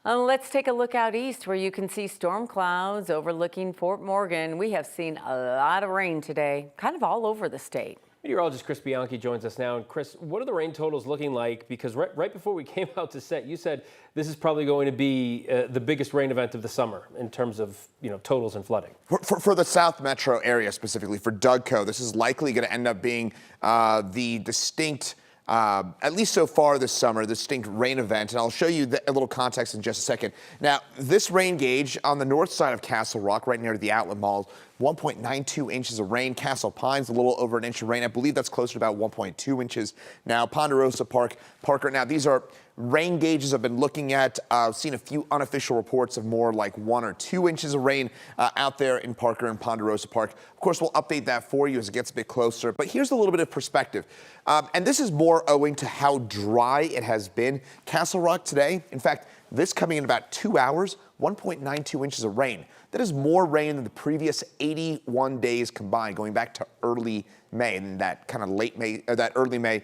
Let's take a look out east where you can see storm clouds overlooking Fort Morgan. We have seen a lot of rain today, kind of all over the state. Meteorologist Chris Bianchi joins us now. And Chris, what are the rain totals looking like? Because right before we came out to set, you said this is probably going to be the biggest rain event of the summer in terms of totals and flooding. For the South Metro area specifically, for Dougco, this is likely going to end up being the distinct, at least so far this summer, distinct rain event. And I'll show you a little context in just a second. Now, this rain gauge on the north side of Castle Rock, right near the Outlet Mall, 1.92 inches of rain. Castle Pines, a little over an inch of rain. I believe that's closer to about 1.2 inches. Now, Ponderosa Park, Parker. Now, these are rain gauges I've been looking at. Seen a few unofficial reports of more like 1 or 2 inches of rain out there in Parker and Ponderosa Park. Of course, we'll update that for you as it gets a bit closer. But here's a little bit of perspective. And this is more owing to how dry it has been. Castle Rock today, in fact, this coming in about 2 hours, 1.92 inches of rain. That is more rain than the previous 81 days combined, going back to early May, and that kind of late May, that early May,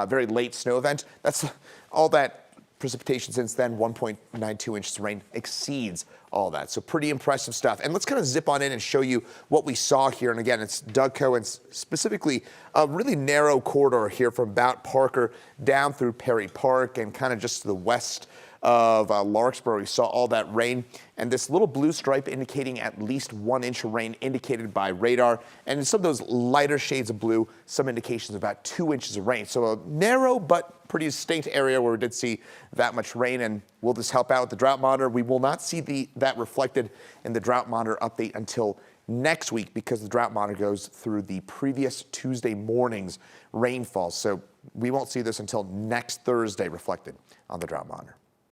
very late snow event. That's all that precipitation since then. 1.92 inches of rain exceeds all that. So pretty impressive stuff. And let's kind of zip on in and show you what we saw here. And again, it's Dougco and specifically a really narrow corridor here from about Parker down through Perry Park and kind of just to the west of Larkspur. We saw all that rain, and this little blue stripe indicating at least 1 inch of rain indicated by radar, and in some of those lighter shades of blue, some indications of about 2 inches of rain. So a narrow but pretty distinct area where we did see that much rain. And will this help out with the drought monitor? We will not see that reflected in the drought monitor update until next week, because the drought monitor goes through the previous Tuesday morning's rainfall. So we won't see this until next Thursday reflected on the drought monitor.